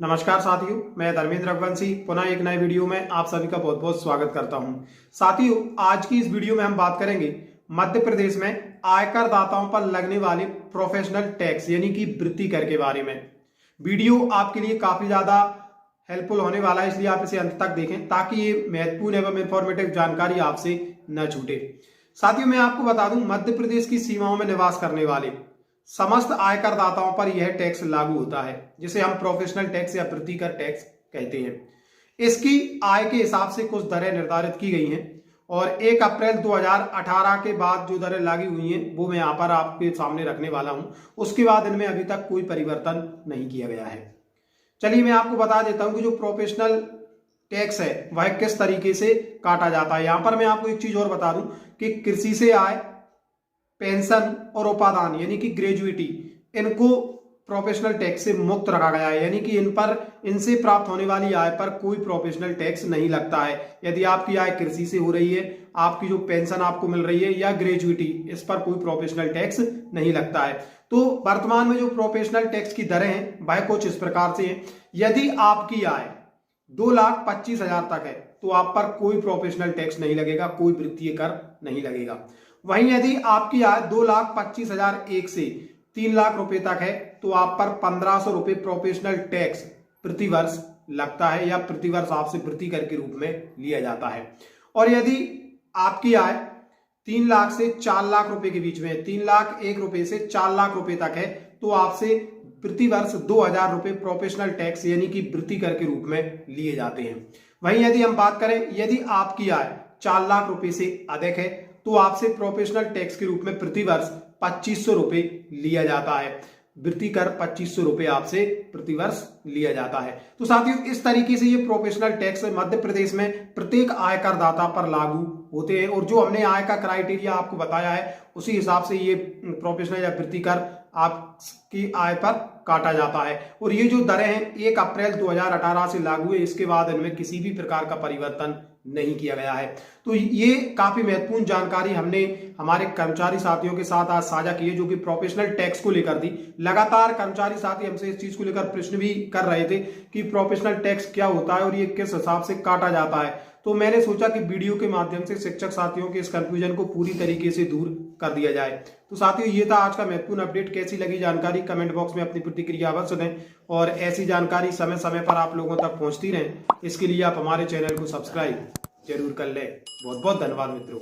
नमस्कार साथियों, मैं धर्मेंद्र रघुवंशी पुनः एक नए वीडियो में आप सभी का बहुत बहुत स्वागत करता हूं। साथियों, आज की इस वीडियो में हम बात करेंगे मध्य प्रदेश में आयकर दाताओं पर लगने वाले प्रोफेशनल टैक्स यानी कि वृत्ति कर के बारे में। वीडियो आपके लिए काफी ज्यादा हेल्पफुल होने वाला है, इसलिए आप इसे अंत तक देखें ताकि ये महत्वपूर्ण एवं इंफॉर्मेटिव जानकारी आपसे न छूटे। साथियों, मैं आपको बता दूं, मध्य प्रदेश की सीमाओं में निवास करने वाले समस्त आयकर दाताओं पर यह टैक्स लागू होता है, जिसे हम प्रोफेशनल टैक्स या वृत्तिकर टैक्स कहते हैं। इसकी आय के हिसाब से कुछ दरें निर्धारित की गई हैं और 1 अप्रैल 2018 के बाद जो दरें लागू हुई हैं वो मैं यहाँ पर आपके सामने रखने वाला हूं। उसके बाद इनमें अभी तक कोई परिवर्तन नहीं किया गया है। चलिए मैं आपको बता देता हूं कि जो प्रोफेशनल टैक्स है वह किस तरीके से काटा जाता है। यहां पर मैं आपको एक चीज और बता दूं कि कृषि से आय, पेंशन और उपादान यानी कि ग्रेजुइटी, इनको प्रोफेशनल टैक्स से मुक्त रखा गया है, यानी कि इनसे प्राप्त होने वाली आय पर कोई प्रोफेशनल टैक्स नहीं लगता है। यदि आपकी आय कृषि से हो रही है, आपकी जो पेंशन आपको मिल रही है या ग्रेजुइटी, इस पर कोई प्रोफेशनल टैक्स नहीं लगता है। तो वर्तमान में जो प्रोफेशनल टैक्स की दरें हैं वह कुछ इस प्रकार से हैं। यदि आपकी आय 2,25,000 तक है तो आप पर कोई प्रोफेशनल टैक्स नहीं लगेगा, कोई वृत्तीय कर नहीं लगेगा। वहीं यदि आपकी आय 2,25,001 से 3 लाख रुपए तक है तो आप पर 1,500 रुपए प्रोफेशनल टैक्स प्रतिवर्ष लगता है या प्रतिवर्ष आपसे वृत्ति कर के रूप में लिया जाता है। और यदि आपकी आय 3 लाख से 4 लाख रुपए के बीच में है, 3 लाख 1 रुपए से 4 लाख रुपए तक है, तो आपसे प्रतिवर्ष 2,000 रुपए प्रोफेशनल टैक्स यानी कि वृत्ति कर के रूप में लिए जाते हैं। वहीं यदि हम बात करें, यदि आपकी आय 4 लाख रुपए से अधिक है तो आपसे प्रोफेशनल टैक्स के रूप में प्रतिवर्ष 2,500 रुपए लिया जाता है। वृत्ति कर 2,500 रुपए आपसे प्रतिवर्ष लिया जाता है। तो साथियों, इस तरीके से ये प्रोफेशनल टैक्स मध्य प्रदेश में प्रत्येक आयकर दाता पर लागू होते हैं और जो हमने आय का क्राइटेरिया आपको बताया है उसी हिसाब से ये प्रोफेशनल या वृत्ति कर आपकी आय पर काटा जाता है। और ये जो दरें हैं 1 अप्रैल 2018 से लागू है, इसके बाद इनमें किसी भी प्रकार का परिवर्तन नहीं किया गया है। तो ये काफी महत्वपूर्ण जानकारी हमने हमारे कर्मचारी साथियों के साथ आज साझा की है, जो कि प्रोफेशनल टैक्स को लेकर दी। लगातार कर्मचारी साथी हमसे इस चीज को लेकर प्रश्न भी कर रहे थे कि प्रोफेशनल टैक्स क्या होता है और ये किस हिसाब से काटा जाता है। तो मैंने सोचा कि वीडियो के माध्यम से शिक्षक साथियों के इस कंफ्यूजन को पूरी तरीके से दूर कर दिया जाए। तो साथियों, ये था आज का महत्वपूर्ण अपडेट। कैसी लगी जानकारी कमेंट बॉक्स में अपनी प्रतिक्रिया अवश्य दें और ऐसी जानकारी समय समय पर आप लोगों तक पहुंचती रहे, इसके लिए आप हमारे चैनल को सब्सक्राइब जरूर कर लें। बहुत बहुत धन्यवाद मित्रों।